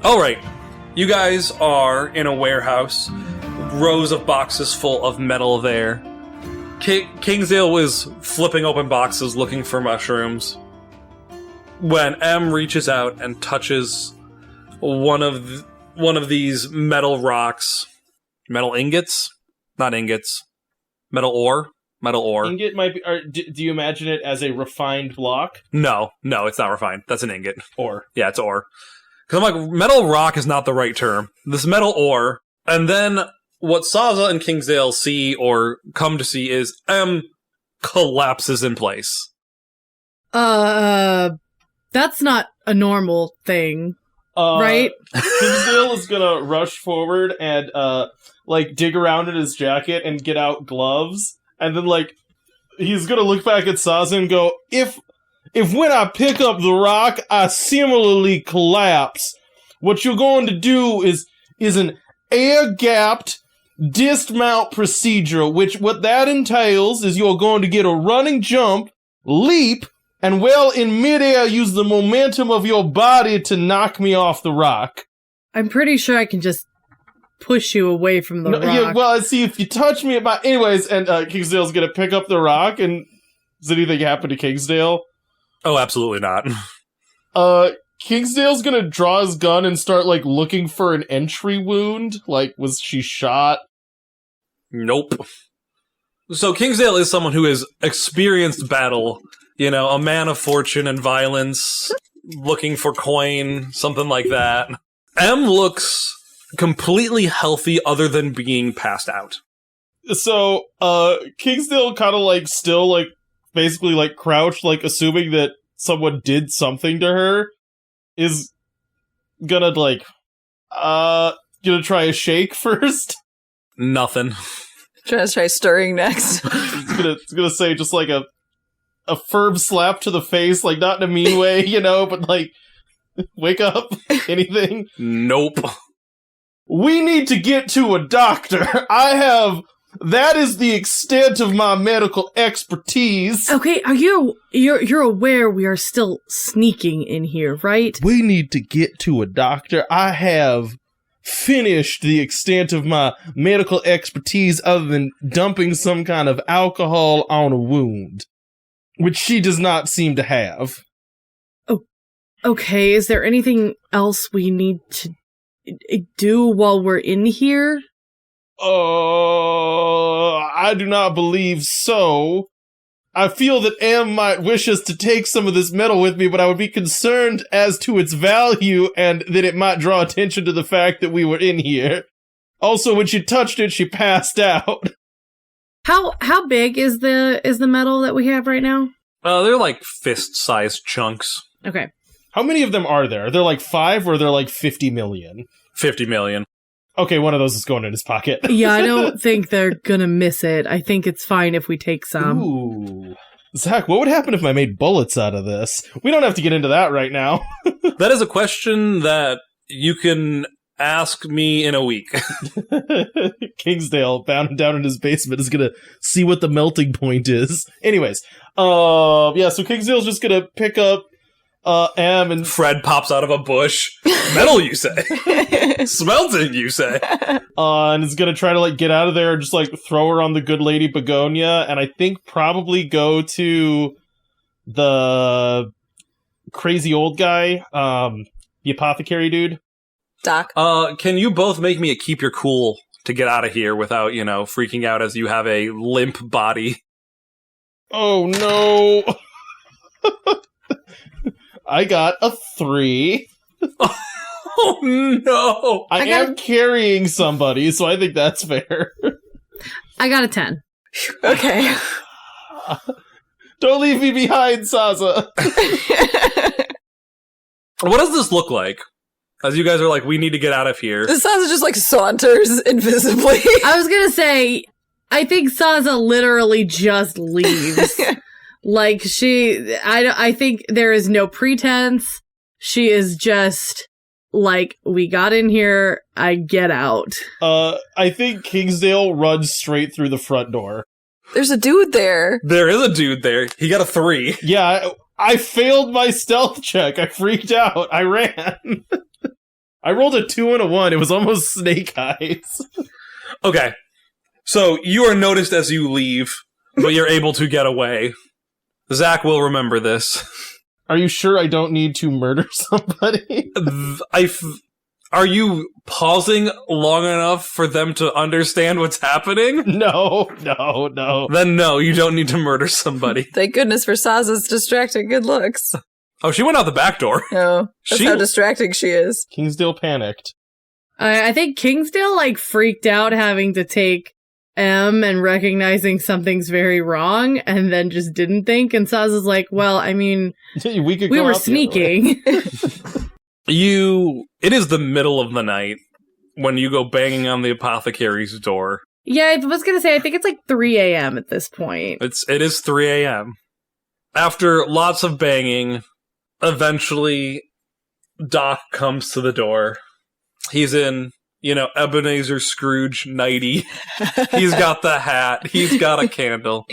Alright, you guys are in a warehouse, rows of boxes full of metal there. Kingsdale was flipping open boxes looking for mushrooms when M reaches out and touches one of these metal rocks. Metal ingots? Not ingots. Metal ore? Metal ore. Ingot might be... do you imagine it as a refined block? No, it's not refined. That's an ingot. Ore. Yeah, it's ore. Because I'm like, metal rock is not the right term. This metal ore. And then what Saza and Kingsdale see or come to see is M collapses in place. That's not a normal thing, right? Kingsdale is gonna rush forward and, dig around in his jacket and get out gloves. And then, he's gonna look back at Saza and go, If when I pick up the rock, I similarly collapse, what you're going to do is an air-gapped dismount procedure, which what that entails is you're going to get a running jump, leap, and in midair use the momentum of your body to knock me off the rock. I'm pretty sure I can just push you away from the rock. Yeah, well, see, if you touch me anyways, and Kingsdale's gonna pick up the rock, and does anything happen to Kingsdale? Oh, absolutely not. Kingsdale's gonna draw his gun and start, looking for an entry wound. Was she shot? Nope. So Kingsdale is someone who has experienced battle, a man of fortune and violence, looking for coin, something like that. M looks completely healthy other than being passed out. So, Kingsdale kind of, still, basically crouched, assuming that someone did something to her, is gonna gonna try a shake first. Nothing. Try stirring next. It's gonna say just a firm slap to the face, not in a mean way, but wake up, anything. Nope. We need to get to a doctor. That is the extent of my medical expertise. Okay, you're aware we are still sneaking in here, right? We need to get to a doctor. I have finished the extent of my medical expertise other than dumping some kind of alcohol on a wound, which she does not seem to have. Oh, okay. Is there anything else we need to do while we're in here? I do not believe so. I feel that M might wish us to take some of this metal with me, but I would be concerned as to its value and that it might draw attention to the fact that we were in here. Also, when she touched it, she passed out. How big is the metal that we have right now? They're fist-sized chunks. Okay. How many of them are there? Are there 5 or are there 50 million? 50 million. Okay, one of those is going in his pocket. Yeah, I don't think they're gonna miss it. I think it's fine if we take some. Ooh. Zach, what would happen if I made bullets out of this? We don't have to get into that right now. That is a question that you can ask me in a week. Kingsdale, bound down in his basement, is gonna see what the melting point is. Anyways, so Kingsdale's just gonna pick up M, and Fred pops out of a bush. Metal, you say? Smelting, you say? And is gonna try to get out of there and just throw her on the good lady Begonia, and I think probably go to the crazy old guy, the apothecary dude. Doc. Can you both make me a keep your cool to get out of here without, freaking out as you have a limp body? Oh no. I got a 3. Oh no! I am carrying somebody, so I think that's fair. I got a 10. Okay. Don't leave me behind, Saza. What does this look like? As you guys are like, we need to get out of here. Saza just like saunters invisibly. I was gonna say, I think Saza literally just leaves. Like I think there is no pretense. She is just like, we got in here, I get out. I think Kingsdale runs straight through the front door. There's a dude there. There is a dude there. He got a 3. Yeah, I failed my stealth check. I freaked out. I ran. I rolled a 2 and a 1. It was almost Snake Eyes. Okay. So you are noticed as you leave, but you're able to get away. Zach will remember this. Are you sure I don't need to murder somebody? Are you pausing long enough for them to understand what's happening? No. Then no, you don't need to murder somebody. Thank goodness for Saza's distracting good looks. Oh, she went out the back door. No, that's how distracting she is. Kingsdale panicked. I think Kingsdale, like, freaked out having to take M and recognizing something's very wrong, and then just didn't think. And Saza's like, well, I mean, we were sneaking. It is the middle of the night when you go banging on the apothecary's door. Yeah, I was gonna say, I think it's like 3 a.m. at this point. It is 3 a.m. After lots of banging, eventually Doc comes to the door. He's in, Ebenezer Scrooge nighty. He's got the hat. He's got a candle.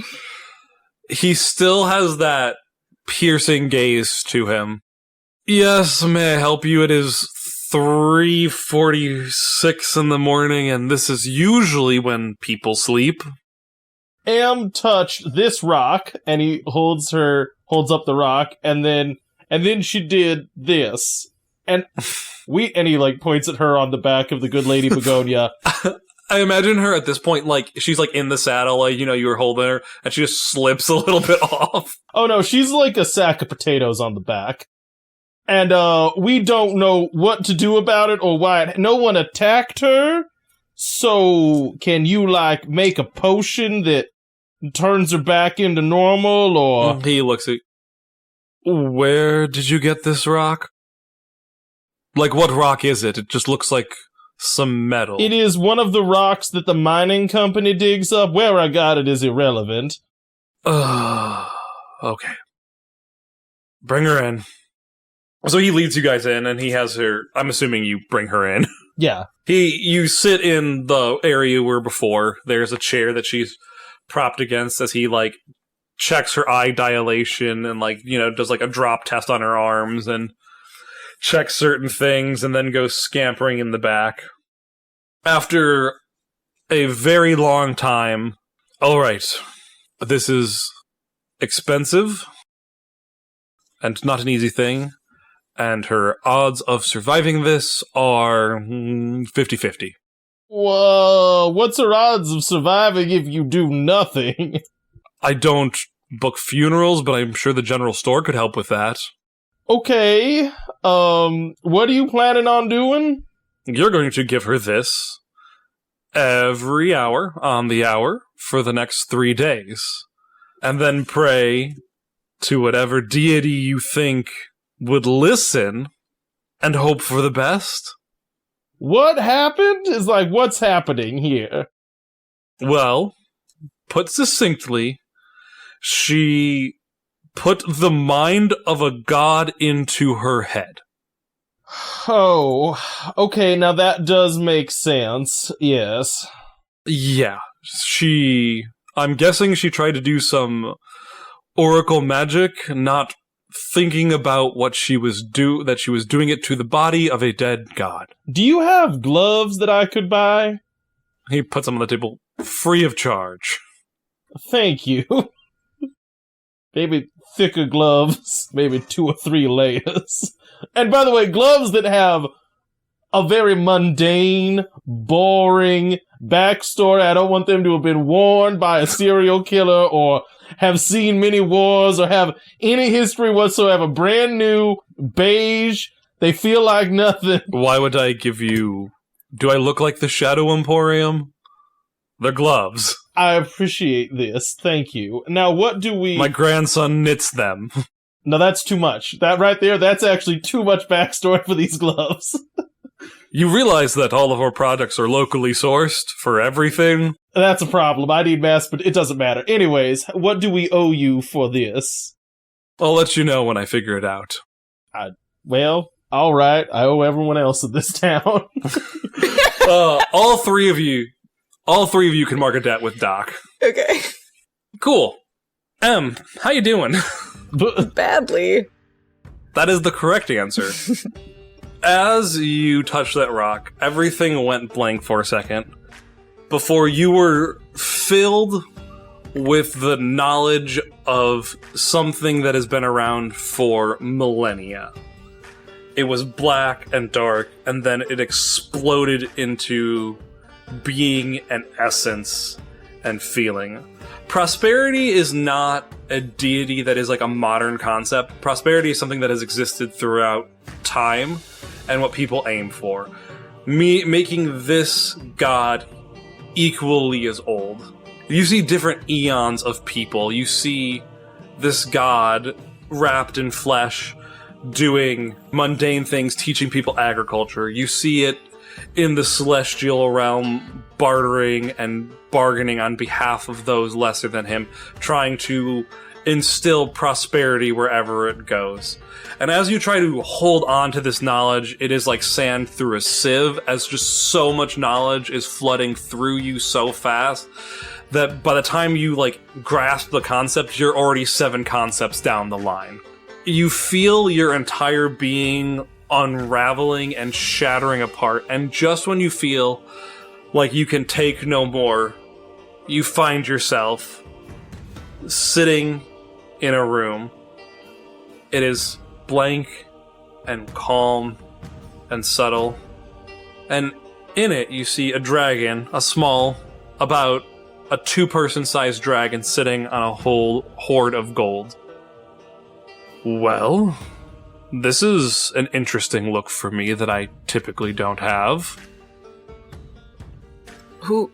He still has that piercing gaze to him. Yes, may I help you? It is 3:46 in the morning, and this is usually when people sleep. Am touched this rock, and he holds up the rock, and then she did this. And he like points at her on the back of the good lady begonia. I imagine her at this point, like, she's like in the saddle, like, you were holding her, and she just slips a little bit off. Oh no, she's like a sack of potatoes on the back. And we don't know what to do about it or why. No one attacked her. So can you like make a potion that turns her back into normal, or? He looks at, where did you get this rock? Like, what rock is it? It just looks like some metal. It is one of the rocks that the mining company digs up. Where I got it is irrelevant. Okay. Bring her in. So he leads you guys in, and he has her. I'm assuming you bring her in. Yeah. You sit in the area where before there's a chair that she's propped against as he like checks her eye dilation and like does like a drop test on her arms and checks certain things, and then goes scampering in the back. After a very long time, all right, this is expensive and not an easy thing. And her odds of surviving this are 50-50. Whoa, what's her odds of surviving if you do nothing? I don't book funerals, but I'm sure the general store could help with that. Okay, what are you planning on doing? You're going to give her this every hour on the hour for the next 3 days. And then pray to whatever deity you think would listen and hope for the best. What happened? Is like, what's happening here? Well, put succinctly, she put the mind of a god into her head. Oh, okay, now that does make sense, yes. Yeah, I'm guessing she tried to do some oracle magic, not thinking about what she was that she was doing it to the body of a dead god. Do you have gloves that I could buy? He puts them on the table, free of charge. Thank you. Maybe thicker gloves, maybe 2 or 3 layers. And by the way, gloves that have a very mundane, boring backstory. I don't want them to have been worn by a serial killer or have seen many wars or have any history whatsoever. Brand new, beige, they feel like nothing. Why would I give you... Do I look like the Shadow Emporium? They're gloves. I appreciate this, thank you. Now what do we... My grandson knits them. No, that's too much. That right there, that's actually too much backstory for these gloves. You realize that all of our products are locally sourced for everything? That's a problem. I need mass, but it doesn't matter. Anyways, what do we owe you for this? I'll let you know when I figure it out. Well, alright. I owe everyone else in this town. All three of you can mark a debt with Doc. Okay. Cool. How you doing? Badly. That is the correct answer. As you touched that rock, everything went blank for a second before you were filled with the knowledge of something that has been around for millennia. It was black and dark, and then it exploded into being and essence and feeling. Prosperity is not a deity that is like a modern concept. Prosperity is something that has existed throughout time and what people aim for. Making this god equally as old. You see different eons of people. You see this god wrapped in flesh doing mundane things, teaching people agriculture. You see it in the celestial realm, bartering and bargaining on behalf of those lesser than him, trying to instill prosperity wherever it goes. And as you try to hold on to this knowledge, it is like sand through a sieve, as just so much knowledge is flooding through you so fast that by the time you grasp the concept, you're already 7 concepts down the line. You feel your entire being unraveling and shattering apart, and just when you feel like you can take no more, you find yourself sitting in a room. It is blank and calm and subtle, and in it you see a dragon, a small, about a 2-person sized dragon sitting on a whole hoard of gold. Well, this is an interesting look for me that I typically don't have. Who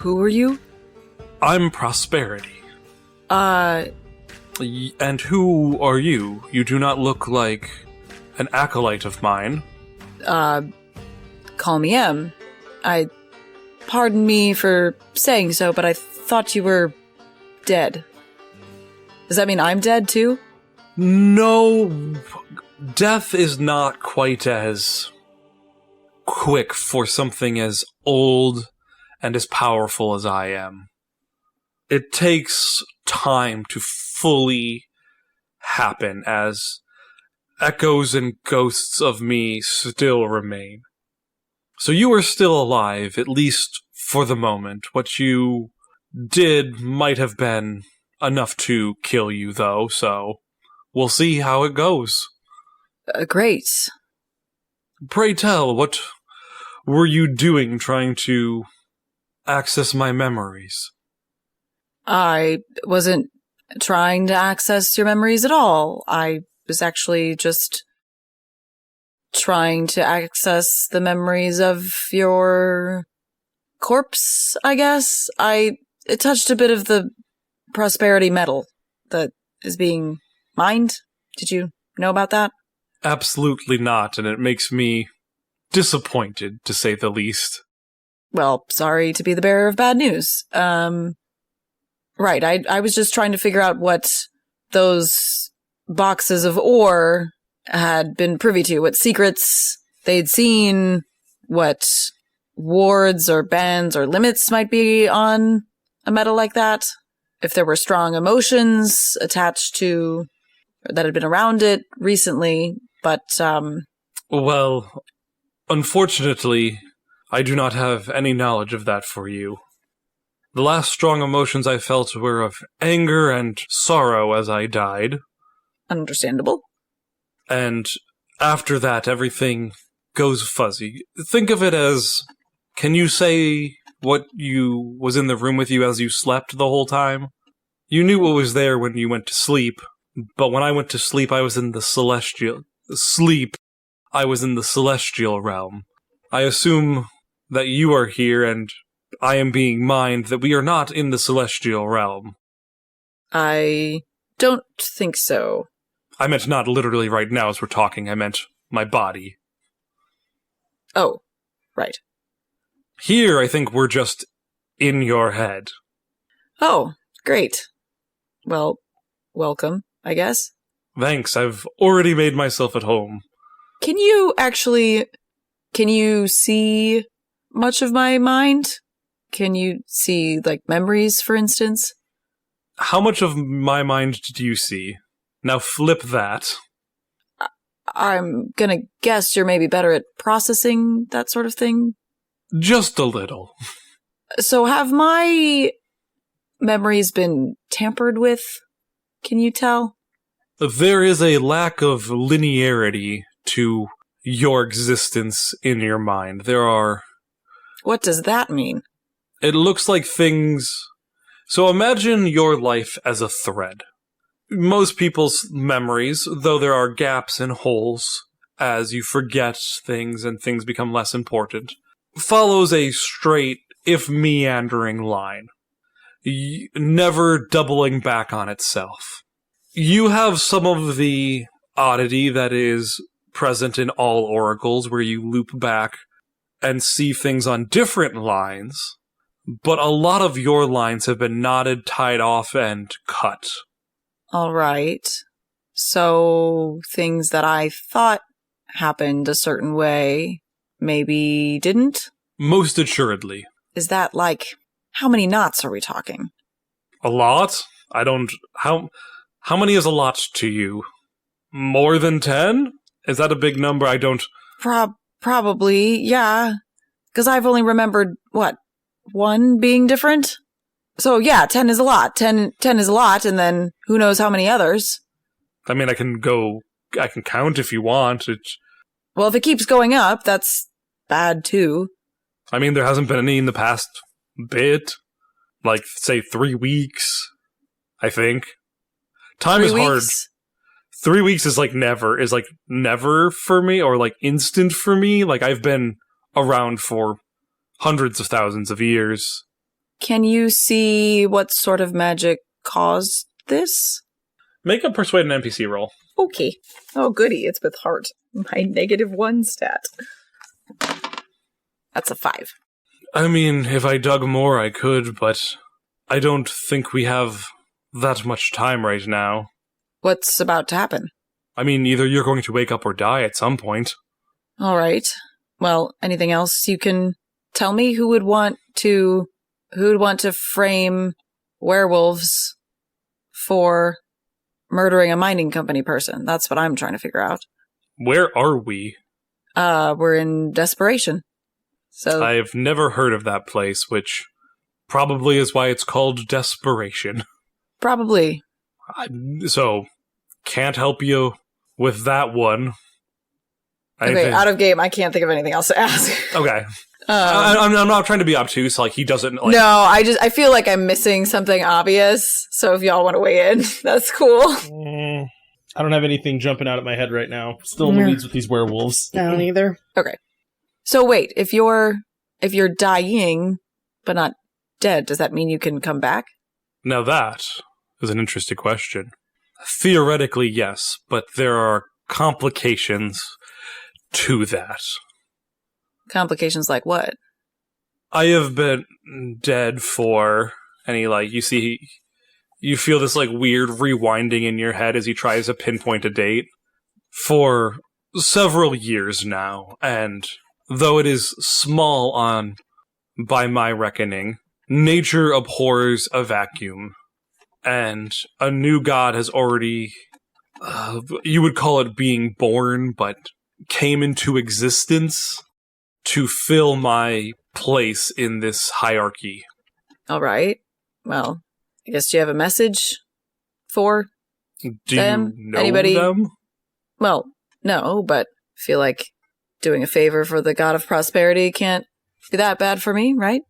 are you? I'm Prosperity. And who are you? You do not look like an acolyte of mine. Call me M. Pardon me for saying so, but I thought you were dead. Does that mean I'm dead too? No, death is not quite as quick for something as old and as powerful as I am. It takes time to fully happen, as echoes and ghosts of me still remain. So you are still alive, at least for the moment. What you did might have been enough to kill you, though, so we'll see how it goes. Great. Pray tell, what were you doing trying to access my memories? I wasn't trying to access your memories at all. I was actually just trying to access the memories of your corpse, I guess. It touched a bit of the prosperity metal that is being mined. Did you know about that? Absolutely not, and it makes me disappointed, to say the least. Well, sorry to be the bearer of bad news. Right, I was just trying to figure out what those boxes of ore had been privy to, what secrets they'd seen, what wards or bans or limits might be on a metal like that, if there were strong emotions attached to, or that had been around it recently, but, Well, unfortunately, I do not have any knowledge of that for you. The last strong emotions I felt were of anger and sorrow as I died. Understandable. And after that, everything goes fuzzy. Think of it as, can you say what was in the room with you as you slept the whole time? You knew what was there when you went to sleep, but when I went to sleep, I was in the celestial realm. I assume that you are here and I am being mined, that we are not in the celestial realm. I don't think so. I meant not literally right now as we're talking, I meant my body. Oh, right. Here, I think we're just in your head. Oh, great. Well, welcome, I guess. Thanks, I've already made myself at home. Can you see much of my mind? Can you see, like, memories, for instance? How much of my mind do you see? Now flip that. I'm gonna guess you're maybe better at processing that sort of thing. Just a little. So have my memories been tampered with? Can you tell? There is a lack of linearity to your existence in your mind. What does that mean? It looks like things... So imagine your life as a thread. Most people's memories, though there are gaps and holes as you forget things and things become less important, follows a straight, if meandering line, never doubling back on itself. You have some of the oddity that is present in all oracles, where you loop back and see things on different lines, but a lot of your lines have been knotted, tied off, and cut. All right. So things that I thought happened a certain way maybe didn't? Most assuredly. Is that like, how many knots are we talking? A lot? I don't... How many is a lot to you? More than 10? Is that a big number? I don't... Probably, yeah. Because I've only remembered, 1 being different? So yeah, 10 is a lot. 10 is a lot, and then who knows how many others. I mean, I can count if you want. Well, if it keeps going up, that's bad too. I mean, there hasn't been any in the past bit. Like, say, 3 weeks, I think. Time 3 is hard. weeks? 3 weeks is like never for me, or like instant for me. Like, I've been around for hundreds of thousands of years. Can you see what sort of magic caused this? Make a persuade an NPC roll. Okay. Oh, goody. It's with heart. My -1 stat. That's a 5. I mean, if I dug more, I could, but I don't think we have that much time right now. What's about to happen? I mean, either you're going to wake up or die at some point. All right. Well, anything else you can tell me? Who would want to frame werewolves for murdering a mining company person? That's what I'm trying to figure out. Where are we? We're in Desperation. So I've never heard of that place, which probably is why it's called Desperation. probably. So, can't help you with that one. Okay, out of game. I can't think of anything else to ask. Okay. I'm not trying to be obtuse, like, he doesn't... Like, no, I feel like I'm missing something obvious, so if y'all want to weigh in, that's cool. I don't have anything jumping out at my head right now. Still in the weeds with these werewolves. I don't either. Okay. So wait, if you're dying, but not dead, does that mean you can come back? Now that is an interesting question. Theoretically, yes, but there are complications to that. Complications like what? I have been dead for... And he, like, you feel this, like, weird rewinding in your head as he tries to pinpoint a date. For several years now, and though it is small by my reckoning, nature abhors a vacuum. And a new god has already... you would call it being born, but came into existence to fill my place in this hierarchy. All right. Well, I guess do you have a message for Do them? you know Anybody? them? Well, no, but I feel like doing a favor for the god of prosperity can't be that bad for me, right?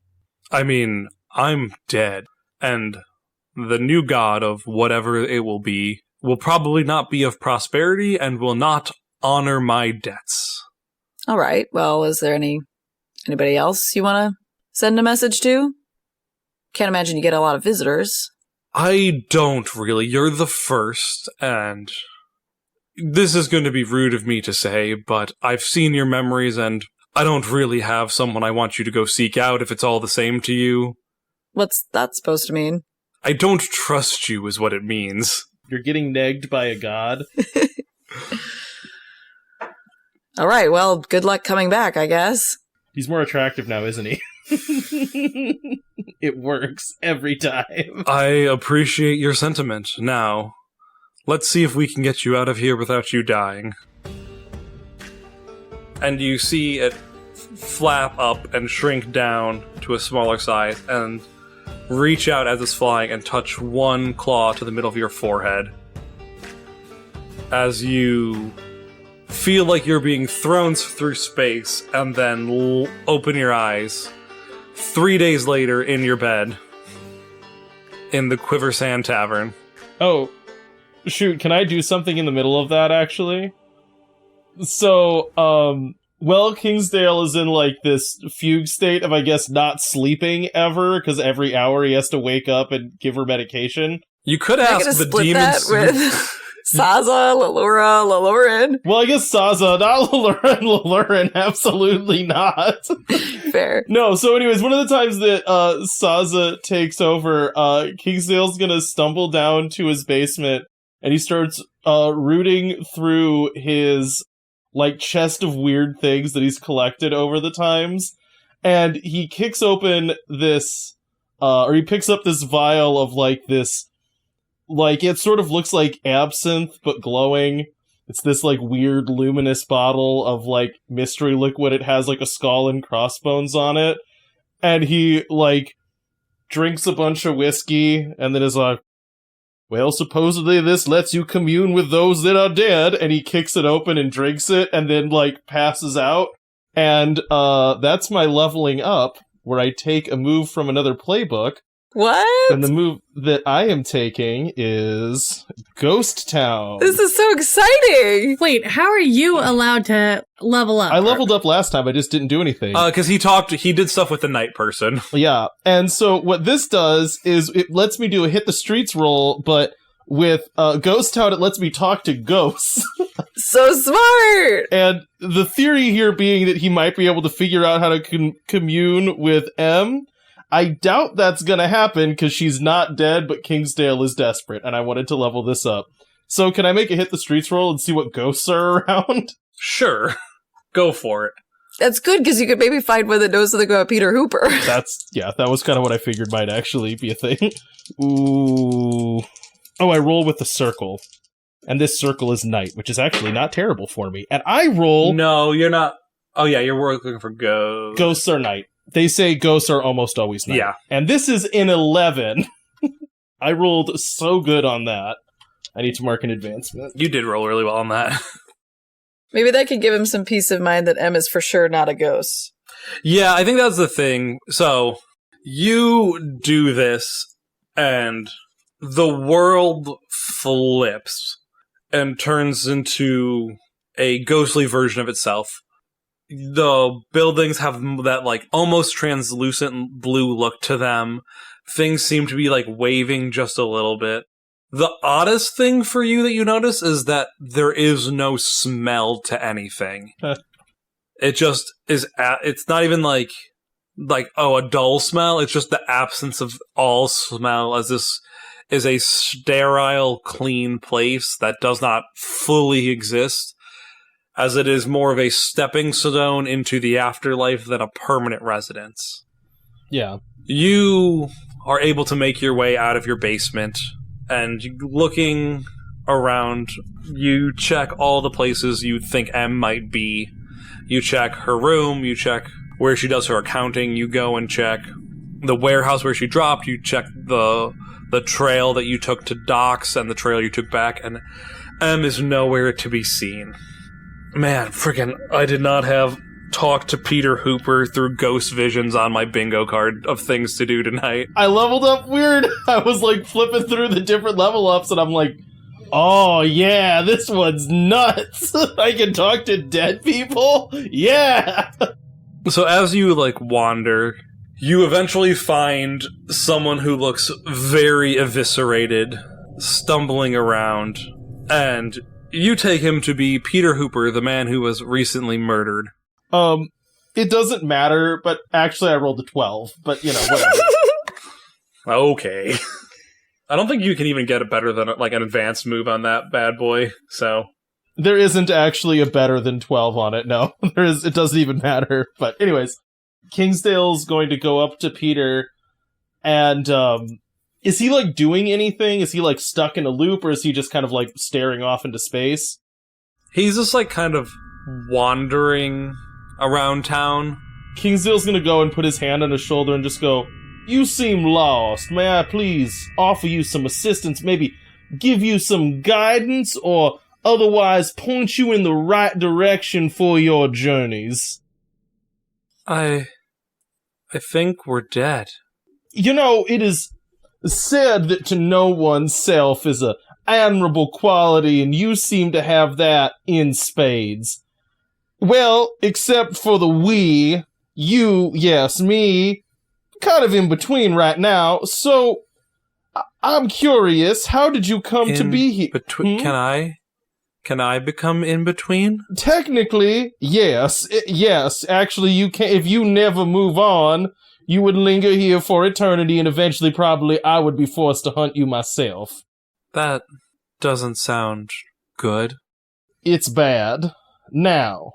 I mean, I'm dead, and the new god of whatever it will probably not be of prosperity and will not honor my debts. All right. Well, is there anybody else you want to send a message to? Can't imagine you get a lot of visitors. I don't really. You're the first, and this is going to be rude of me to say, but I've seen your memories, and I don't really have someone I want you to go seek out if it's all the same to you. What's that supposed to mean? I don't trust you is what it means. You're getting negged by a god. All right, well, good luck coming back, I guess. He's more attractive now, isn't he? It works every time. I appreciate your sentiment. Now, let's see if we can get you out of here without you dying. And you see it flap up and shrink down to a smaller size and reach out as it's flying and touch one claw to the middle of your forehead. As you feel like you're being thrown through space and then open your eyes 3 days later in your bed in the Quiver Sand Tavern. Oh, shoot, can I do something in the middle of that, actually? So, Kingsdale is in, like, this fugue state of, I guess, not sleeping ever, because every hour he has to wake up and give her medication. You could Are you ask gonna the split demons. that with Saza, Lalurin? Well, I guess Saza, not Lalurin, absolutely not. Fair. No, so anyways, one of the times that Saza takes over, Kingsdale's gonna stumble down to his basement, and he starts rooting through his, like, chest of weird things that he's collected over the times, and he kicks open this, or he picks up this vial of, like, this, like, it sort of looks like absinthe, but glowing. It's this, like, weird luminous bottle of, like, mystery liquid. It has, like, a skull and crossbones on it. And he, like, drinks a bunch of whiskey, and then is like, well, supposedly this lets you commune with those that are dead. And he kicks it open and drinks it, and then, like, passes out. And that's my leveling up, where I take a move from another playbook. What? And the move that I am taking is Ghost Town. This is so exciting! Wait, how are you allowed to level up? I leveled up last time, I just didn't do anything. Because he did stuff with the night person. Yeah, and so what this does is it lets me do a hit the streets roll, but with Ghost Town, it lets me talk to ghosts. So smart! And the theory here being that he might be able to figure out how to commune with M. I doubt that's gonna happen, because she's not dead, but Kingsdale is desperate, and I wanted to level this up. So can I make a hit the streets roll and see what ghosts are around? Sure. Go for it. That's good, because you could maybe find one that knows something about Peter Hooper. That was kind of what I figured might actually be a thing. Ooh. Oh, I roll with the circle. And this circle is night, which is actually not terrible for me. And I roll... No, you're not. Oh yeah, you're looking for ghosts. Ghosts are night. They say ghosts are almost always night. Yeah. And this is in 11. I rolled so good on that. I need to mark an advancement. You did roll really well on that. Maybe that could give him some peace of mind that M is for sure not a ghost. Yeah, I think that's the thing. So, you do this, and the world flips and turns into a ghostly version of itself. The buildings have that, like, almost translucent blue look to them. Things seem to be, like, waving just a little bit. The oddest thing for you that you notice is that there is no smell to anything. It just is, it's not even like, oh, a dull smell. It's just the absence of all smell, as this is a sterile, clean place that does not fully exist, as it is more of a stepping stone into the afterlife than a permanent residence. Yeah. You are able to make your way out of your basement, and looking around, you check all the places you think M might be. You check her room, you check where she does her accounting, you go and check the warehouse where she dropped, you check the trail that you took to docks and the trail you took back, and M is nowhere to be seen. Man, frickin', I did not have talk to Peter Hooper through ghost visions on my bingo card of things to do tonight. I leveled up weird. I was, like, flipping through the different level ups, and I'm like, oh, yeah, this one's nuts. I can talk to dead people? Yeah! So as you, like, wander, you eventually find someone who looks very eviscerated, stumbling around, and you take him to be Peter Hooper, the man who was recently murdered. It doesn't matter, but actually I rolled a 12, but whatever. Okay. I don't think you can even get it better than like an advanced move on that bad boy, so... There isn't actually a better than 12 on it, no. It doesn't even matter. But anyways, Kingsdale's going to go up to Peter, and is he, like, doing anything? Is he, like, stuck in a loop, or is he just kind of, like, staring off into space? He's just, like, kind of wandering around town. Kingsdale's gonna go and put his hand on his shoulder and just go, "You seem lost. May I please offer you some assistance, maybe give you some guidance, or otherwise point you in the right direction for your journeys?" I think we're dead. It is said that to know oneself is a admirable quality, and you seem to have that in spades. Well, except for the we, you, yes, me, kind of in between right now, so I'm curious, how did you come to be here? Can I become in between? Technically, yes. Yes, actually, you can. If you never move on, you would linger here for eternity, and eventually, probably, I would be forced to hunt you myself. That doesn't sound good. It's bad. Now,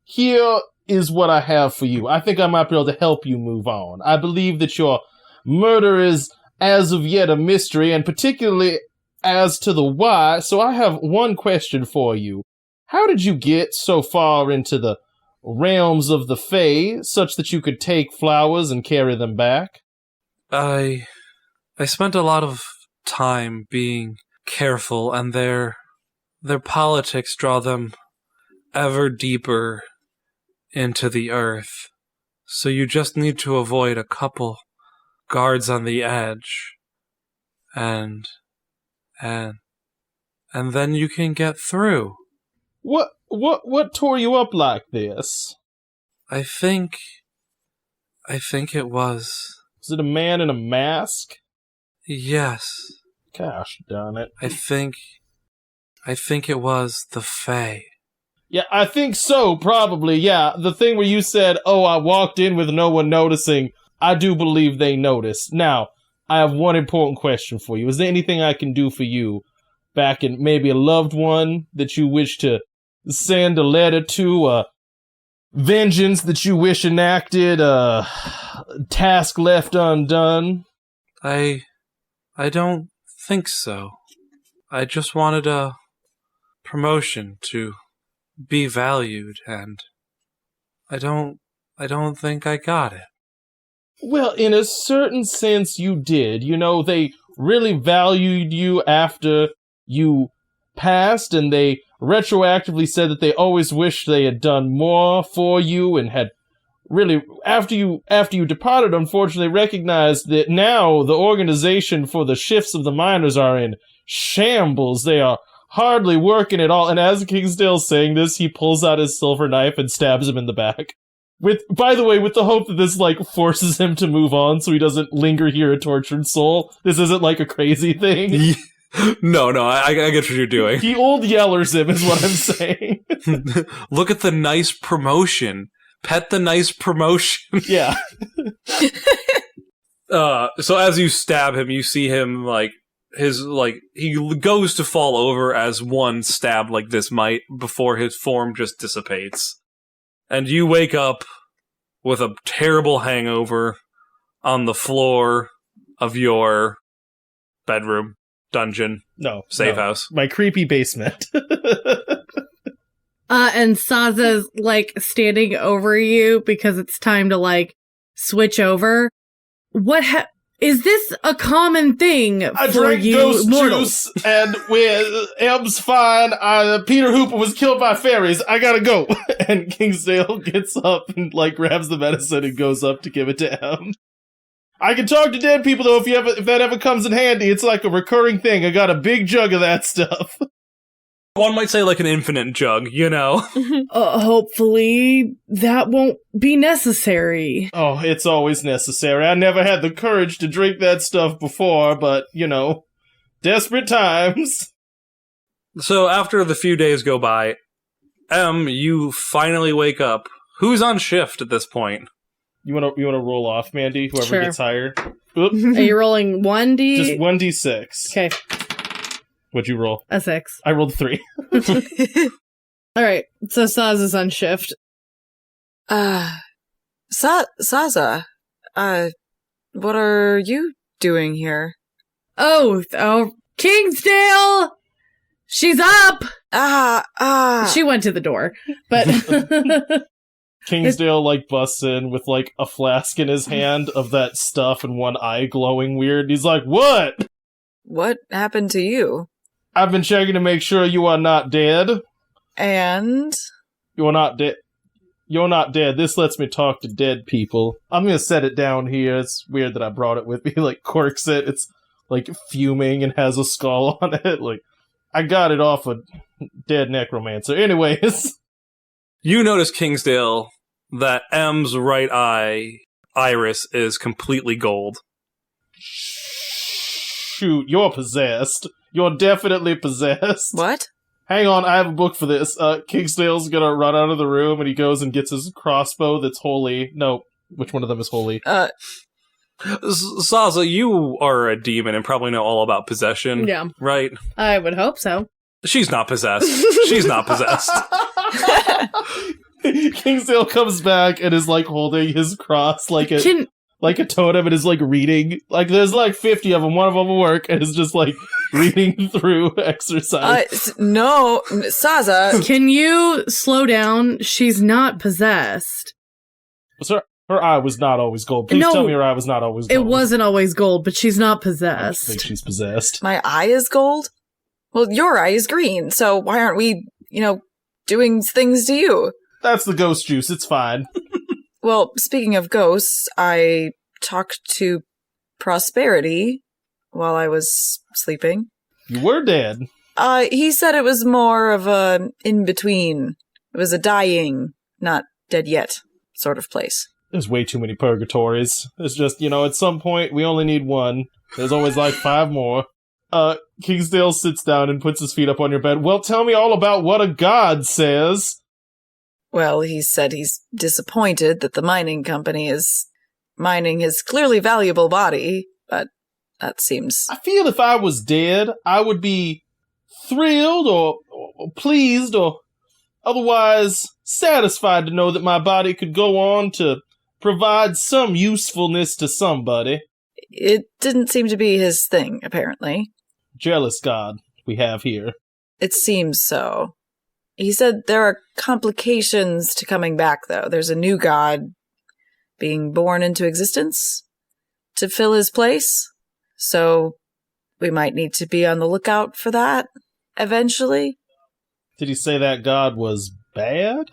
here is what I have for you. I think I might be able to help you move on. I believe that your murder is, as of yet, a mystery, and particularly as to the why, so I have one question for you. How did you get so far into the realms of the Fae, such that you could take flowers and carry them back? I spent a lot of time being careful, and their politics draw them ever deeper into the earth. So you just need to avoid a couple guards on the edge, and then you can get through. What tore you up like this? I think it was... Was it a man in a mask? Yes. Gosh darn it. I think it was the Fae. Yeah, I think so, probably, yeah. The thing where you said, "Oh, I walked in with no one noticing," I do believe they noticed. Now, I have one important question for you. Is there anything I can do for you? Back in maybe a loved one that you wish to send a letter to, vengeance that you wish enacted, task left undone? I don't think so. I just wanted a promotion to be valued, and I don't think I got it. Well, in a certain sense you did. They really valued you after you passed, and they retroactively said that they always wished they had done more for you, and had really, after you departed, unfortunately recognized that now the organization for the shifts of the miners are in shambles. They are hardly working at all. And as Kingsdale's saying this, he pulls out his silver knife and stabs him in the back. By the way, with the hope that this, forces him to move on so he doesn't linger here a tortured soul. This isn't, a crazy thing. No, I get what you're doing. He old yellers him, is what I'm saying. Look at the nice promotion. Pet the nice promotion. Yeah. So as you stab him, you see him, he goes to fall over as one stab like this might, before his form just dissipates. And you wake up with a terrible hangover on the floor of your bedroom, dungeon, safe house. My creepy basement. And Saza's, standing over you because it's time to, switch over. Is this a common thing I for drank you ghost mortals? juice, and when Eb's fine, Peter Hooper was killed by fairies. I gotta go. And Kingsdale gets up and grabs the medicine and goes up to give it to Em. I can talk to dead people though if that ever comes in handy. It's like a recurring thing. I got a big jug of that stuff. One might say an infinite jug, Hopefully that won't be necessary. Oh, it's always necessary. I never had the courage to drink that stuff before, but, desperate times. So after the few days go by, you finally wake up Who's on shift at this point? You wanna roll off, Mandy? Whoever Sure. gets hired. Oop. Are you rolling 1d? Just 1d6. Okay, What'd you roll? a 6. I rolled 3. Alright, so Saz is on shift. Saza, what are you doing here? Oh, Kingsdale! She's up! She went to the door, but... Kingsdale, busts in with, a flask in his hand of that stuff and one eye glowing weird. He's like, what? What happened to you? I've been checking to make sure you are not dead. And? You're not dead. You're not dead. This lets me talk to dead people. I'm gonna set it down here. It's weird that I brought it with me. Corks it. It's, fuming and has a skull on it. I got it off a dead necromancer. Anyways. You notice, Kingsdale, that M's right eye iris is completely gold. Shoot, you're possessed. You're definitely possessed. What? Hang on, I have a book for this. Kingsdale's gonna run out of the room and he goes and gets his crossbow that's holy. No, which one of them is holy? Saza, you are a demon and probably know all about possession. Yeah. Right? I would hope so. She's not possessed. She's not possessed. Kingsdale comes back and is holding his cross like a totem and is reading. There's 50 of them, one of them will work, and is just reading through exercise. No, Saza. Can you slow down? She's not possessed. Sir, her eye was not always gold. Please tell me her eye was not always gold. It wasn't always gold, but she's not I possessed. think she's possessed. My eye is gold? Well, your eye is green, so why aren't we, doing things to you? That's the ghost juice, it's fine. Well, speaking of ghosts, I talked to Prosperity while I was sleeping. You were dead. He said it was more of a in-between. It was a dying, not dead yet sort of place. There's way too many purgatories. It's just, at some point, we only need one. There's always 5 more. Kingsdale sits down and puts his feet up on your bed. Well, tell me all about what a god says. Well, he said he's disappointed that the mining company is mining his clearly valuable body, but that seems... I feel if I was dead, I would be thrilled or pleased or otherwise satisfied to know that my body could go on to provide some usefulness to somebody. It didn't seem to be his thing, apparently. Jealous god we have here. It seems so. He said there are complications to coming back, though. There's a new god being born into existence to fill his place. So we might need to be on the lookout for that eventually. Did he say that god was bad?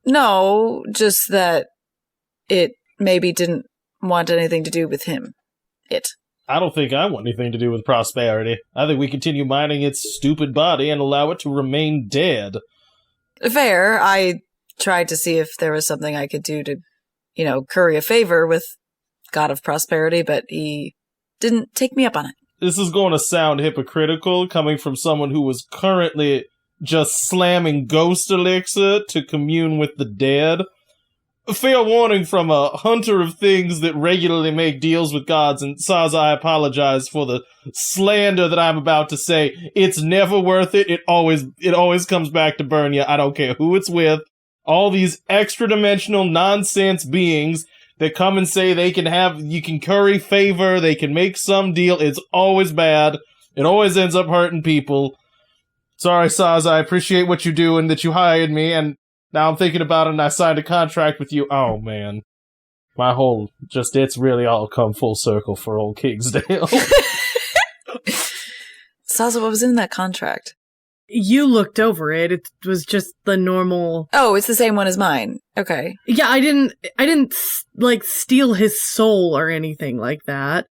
No, just that it maybe didn't want anything to do with him. I don't think I want anything to do with Prosperity. I think we continue mining its stupid body and allow it to remain dead. Fair. I tried to see if there was something I could do to, curry a favor with God of Prosperity, but he didn't take me up on it. This is going to sound hypocritical coming from someone who was currently just slamming ghost elixir to commune with the dead. A fair warning from a hunter of things that regularly make deals with gods, and Saza, I apologize for the slander that I'm about to say. It's never worth it. It always comes back to burn you. I don't care who it's with. All these extra-dimensional nonsense beings that come and say you can curry favor, they can make some deal. It's always bad. It always ends up hurting people. Sorry, Saza, I appreciate what you do and that you hired me, and now I'm thinking about it and I signed a contract with you. Oh, man. It's really all come full circle for old Kingsdale. Saza, what was in that contract? You looked over it. It was just the normal... Oh, it's the same one as mine. Okay. Yeah, I didn't steal his soul or anything like that.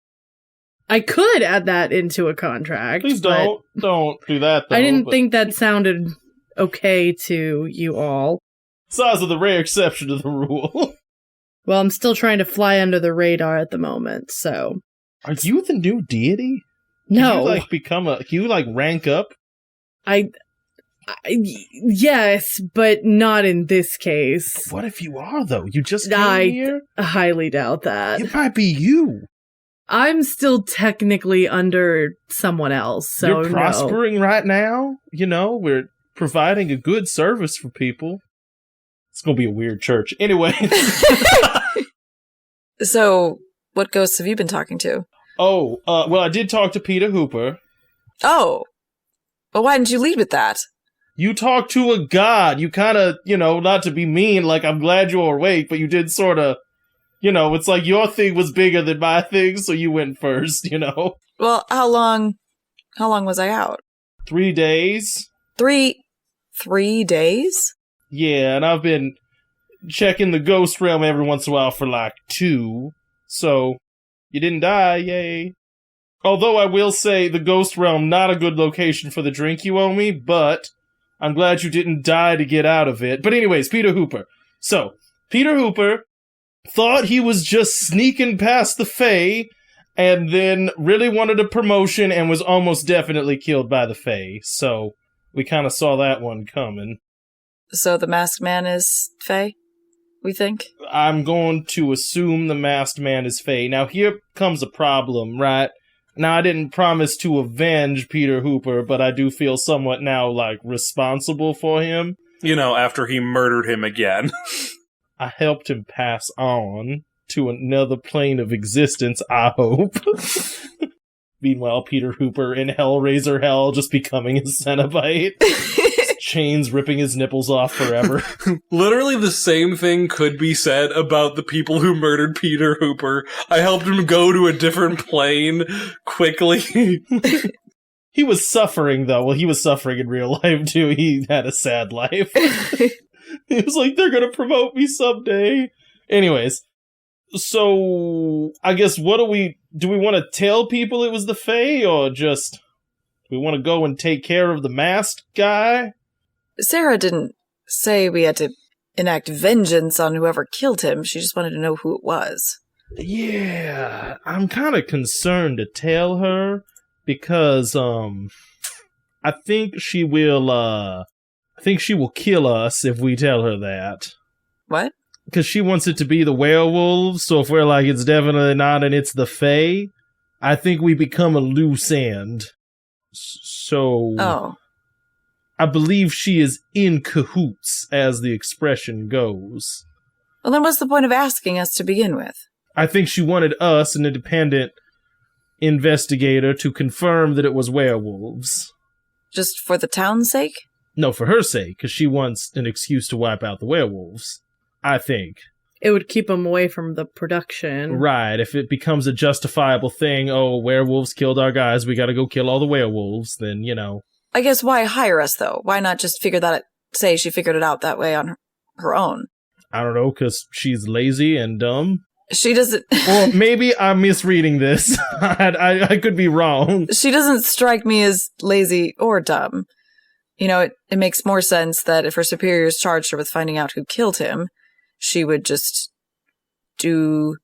I could add that into a contract. Please don't do that, though. I didn't think that sounded okay to you all. Saza, the rare exception to the rule. Well, I'm still trying to fly under the radar at the moment, so... Are you the new deity? No. Can you rank up? Yes, but not in this case. What if you are, though? You just came I here? highly doubt that. It might be you. I'm still technically under someone else, so You're prospering right now. You know, we're providing a good service for people. It's going to be a weird church. Anyway. So, what ghosts have you been talking to? Oh, well, I did talk to Peter Hooper. Oh. Well, why didn't you lead with that? You talked to a god. You kind of, not to be mean, like, I'm glad you're awake, but you did sort of, it's like your thing was bigger than my thing, so you went first, Well, how long was I out? 3 days. 3 days? Yeah, and I've been checking the ghost realm every once in a while for like 2. So, you didn't die, yay. Although I will say, the ghost realm, not a good location for the drink you owe me, but I'm glad you didn't die to get out of it. But anyways, Peter Hooper. So, Peter Hooper thought he was just sneaking past the Fae, and then really wanted a promotion and was almost definitely killed by the Fae. So, we kind of saw that one coming. So the masked man is Fae, we think? I'm going to assume the masked man is Fae. Now, here comes a problem, right? Now, I didn't promise to avenge Peter Hooper, but I do feel somewhat now, responsible for him. After he murdered him again. I helped him pass on to another plane of existence, I hope. Meanwhile, Peter Hooper in Hellraiser Hell just becoming a Cenobite. Chains ripping his nipples off forever. Literally the same thing could be said about the people who murdered Peter Hooper. I helped him go to a different plane quickly. He was suffering, though. Well, he was suffering in real life, too. He had a sad life. He was like, they're gonna promote me someday. Anyways, so I guess do we want to tell people it was the Fae, or just we want to go and take care of the masked guy? Sarah didn't say we had to enact vengeance on whoever killed him. She just wanted to know who it was. Yeah, I'm kind of concerned to tell her because I think she will kill us if we tell her that. What? Because she wants it to be the werewolves, so if we're like, it's definitely not and it's the Fae, I think we become a loose end. So... Oh. I believe she is in cahoots, as the expression goes. Well, then what's the point of asking us to begin with? I think she wanted us, an independent investigator, to confirm that it was werewolves. Just for the town's sake? No, for her sake, because she wants an excuse to wipe out the werewolves. I think. It would keep them away from the production. Right, if it becomes a justifiable thing, oh, werewolves killed our guys, we gotta go kill all the werewolves, then, I guess why hire us, though? Why not just say she figured it out that way on her own? I don't know, because she's lazy and dumb? She doesn't... Or maybe I'm misreading this. I could be wrong. She doesn't strike me as lazy or dumb. It makes more sense that if her superiors charged her with finding out who killed him, she would just do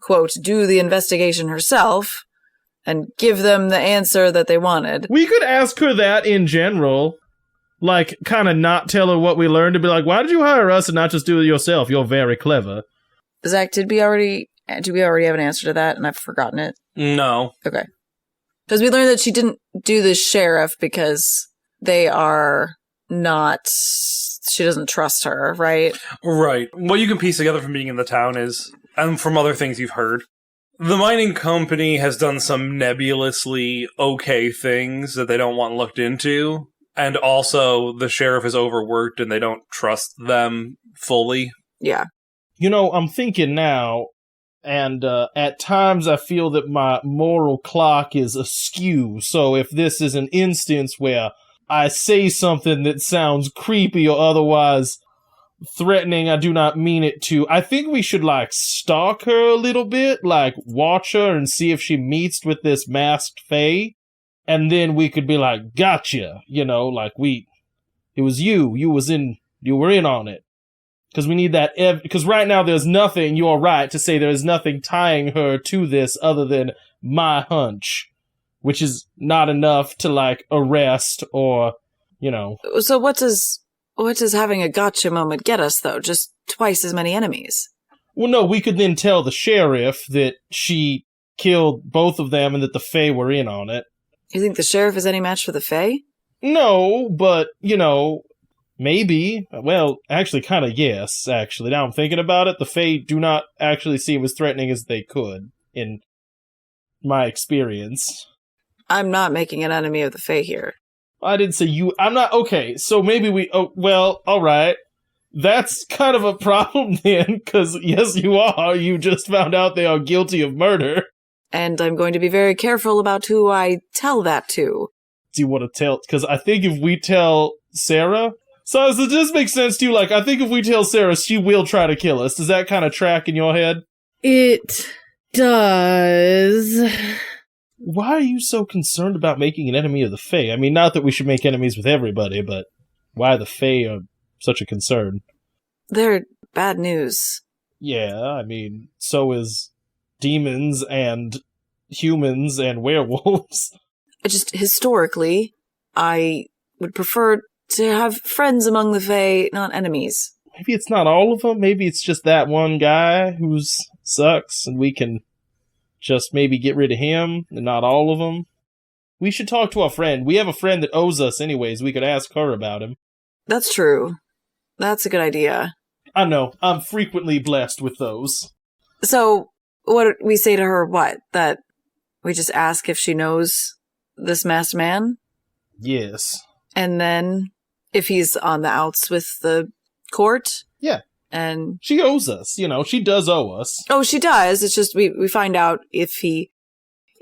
the investigation herself and give them the answer that they wanted. We could ask her that in general. Kind of not tell her what we learned, to be like, why did you hire us and not just do it yourself? You're very clever. Zach, do we already have an answer to that and I've forgotten it? No. Okay. Because we learned that she didn't do the sheriff because they are not... She doesn't trust her, right? Right. What you can piece together from being in the town is, and from other things you've heard, the mining company has done some nebulously okay things that they don't want looked into, and also the sheriff is overworked and they don't trust them fully. Yeah. I'm thinking now, and at times I feel that my moral clock is askew, so if this is an instance where I say something that sounds creepy or otherwise threatening, I do not mean it to. I think we should, stalk her a little bit, watch her and see if she meets with this masked Fae, and then we could be like, gotcha, it was you were in on it. Because we need that, because right now there's nothing, you're right to say there's nothing tying her to this other than my hunch. Which is not enough to, arrest or, So what does having a gotcha moment get us, though? Just twice as many enemies. Well, no, we could then tell the sheriff that she killed both of them and that the Fae were in on it. You think the sheriff is any match for the Fae? No, but, maybe. Well, actually, kind of yes, actually. Now I'm thinking about it, the Fae do not actually seem as threatening as they could, in my experience. I'm not making an enemy of the Fae here. I didn't say you. I'm not. Okay, so maybe we. Oh, well, alright. That's kind of a problem then, because yes, you are. You just found out they are guilty of murder. And I'm going to be very careful about who I tell that to. Do you want to tell? Because I think if we tell Sarah. So does this make sense to you? Like, I think if we tell Sarah, she will try to kill us. Does that kind of track in your head? It does. Why are you so concerned about making an enemy of the Fae? I mean, not that we should make enemies with everybody, but why the Fae are such a concern? They're bad news. Yeah, I mean, so is demons and humans and werewolves. Just historically, I would prefer to have friends among the Fae, not enemies. Maybe it's not all of them. Maybe it's just that one guy who sucks, and we can just maybe get rid of him, and not all of them. We should talk to our friend. We have a friend that owes us anyways. We could ask her about him. That's true. That's a good idea. I know. I'm frequently blessed with those. So, what we say to her, what? That we just ask if she knows this masked man? Yes. And then, if he's on the outs with the court? Yeah. And she owes us, she does owe us. Oh, she does. It's just we find out if he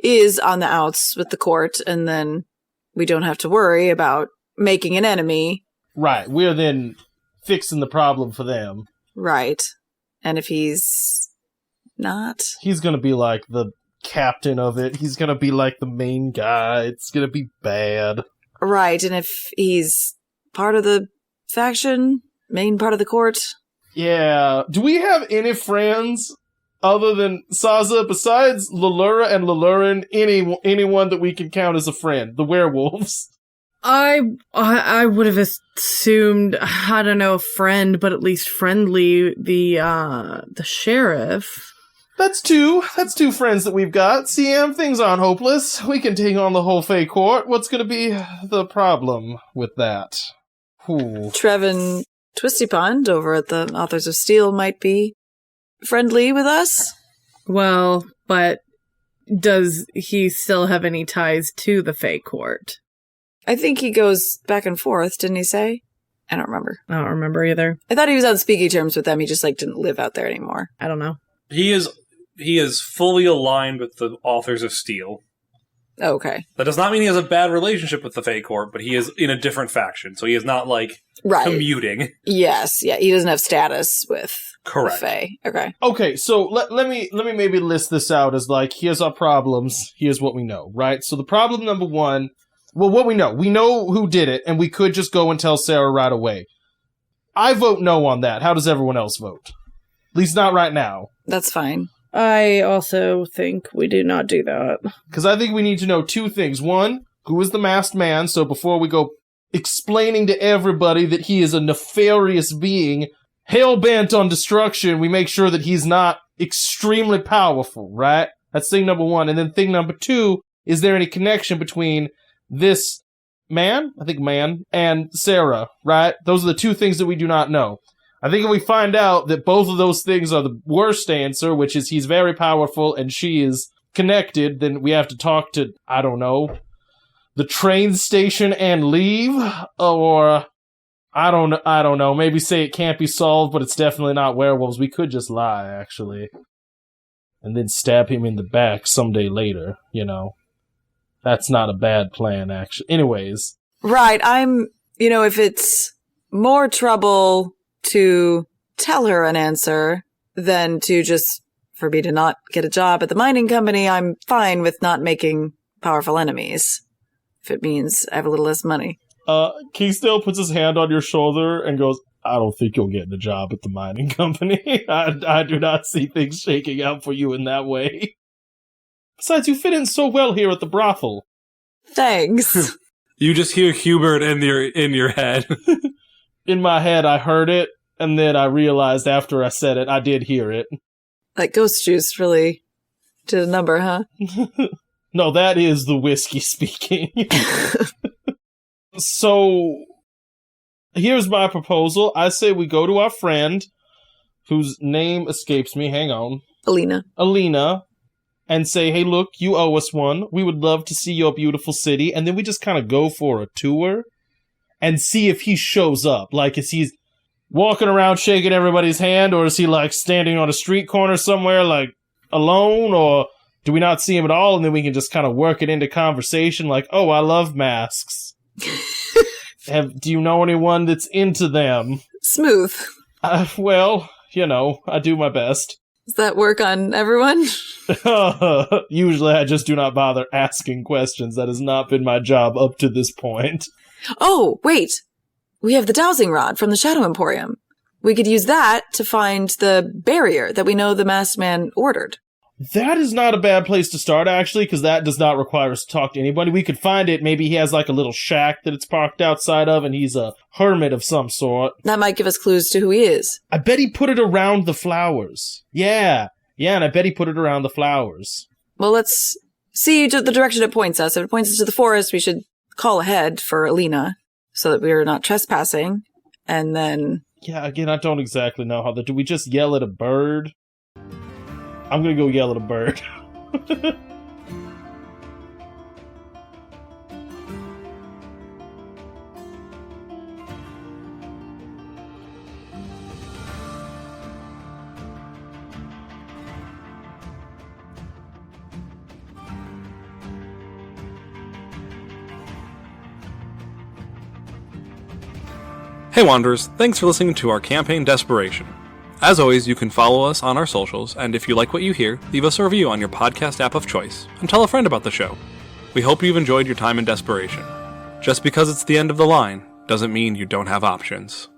is on the outs with the court, and then we don't have to worry about making an enemy. Right. We're then fixing the problem for them. Right. And if he's not? He's going to be like the captain of it. He's going to be like the main guy. It's going to be bad. Right. And if he's part of the faction, main part of the court? Yeah. Do we have any friends other than Saza besides Lalura and Lalurin? Anyone that we can count as a friend? The werewolves. I would have assumed, I don't know, a friend, but at least friendly, the sheriff. That's two friends that we've got. CM, things aren't hopeless. We can take on the whole Fae court. What's gonna be the problem with that? Ooh. Trevin Twisty Pond over at the Authors of Steel might be friendly with us. Well, but does he still have any ties to the Fae court? I think he goes back and forth, didn't he say? I don't remember. I don't remember either. I thought he was on speaking terms with them. He just didn't live out there anymore. I don't know. He is fully aligned with the Authors of Steel. Okay. That does not mean he has a bad relationship with the Fae Court, but he is in a different faction, so he is not commuting. Yes, yeah, he doesn't have status with Correct. the Fae. Okay. Okay, so let me maybe list this out as here's our problems, here's what we know, right? So the problem number one, well, what we know who did it, and we could just go and tell Sarah right away. I vote no on that. How does everyone else vote? At least not right now. That's fine. I also think we do not do that. Because I think we need to know two things. One, who is the masked man? So before we go explaining to everybody that he is a nefarious being, hell-bent on destruction, we make sure that he's not extremely powerful, right? That's thing number one. And then thing number two, is there any connection between this man, and Sarah, right? Those are the two things that we do not know. I think if we find out that both of those things are the worst answer, which is he's very powerful and she is connected, then we have to talk to, I don't know, the train station and leave? Or, I don't know, maybe say it can't be solved, but it's definitely not werewolves. We could just lie, actually. And then stab him in the back someday later, That's not a bad plan, actually. Anyways. Right, if it's more trouble to tell her an answer than to just for me to not get a job at the mining company, I'm fine with not making powerful enemies. If it means I have a little less money. Kingsdale puts his hand on your shoulder and goes, I don't think you'll get a job at the mining company. I do not see things shaking out for you in that way. Besides, you fit in so well here at the brothel. Thanks. You just hear Hubert in your head. In my head, I heard it, and then I realized after I said it, I did hear it. That ghost juice really did a number, huh? No, that is the whiskey speaking. So, here's my proposal. I say we go to our friend, whose name escapes me. Hang on. Alina. And say, hey, look, you owe us one. We would love to see your beautiful city. And then we just kind of go for a tour and see if he shows up. Like, is he walking around shaking everybody's hand, or is he, like, standing on a street corner somewhere, like, alone, or do we not see him at all? And then we can just kind of work it into conversation, like, oh, I love masks. Do you know anyone that's into them? Smooth. Well, you know, I do my best. Does that work on everyone? Usually I just do not bother asking questions. That has not been my job up to this point. Oh, wait. We have the dowsing rod from the Shadow Emporium. We could use that to find the barrier that we know the masked man ordered. That is not a bad place to start, actually, because that does not require us to talk to anybody. We could find it. Maybe he has, like, a little shack that it's parked outside of, and he's a hermit of some sort. That might give us clues to who he is. I bet he put it around the flowers. Yeah, and I bet he put it around the flowers. Well, let's see the direction it points us. If it points us to the forest, we should call ahead for Alina so that we are not trespassing. And then... Yeah, again, I don't exactly know how do we just yell at a bird? I'm gonna go yell at a bird. Hey Wanderers, thanks for listening to our campaign Desperation. As always, you can follow us on our socials, and if you like what you hear, leave us a review on your podcast app of choice, and tell a friend about the show. We hope you've enjoyed your time in Desperation. Just because it's the end of the line doesn't mean you don't have options.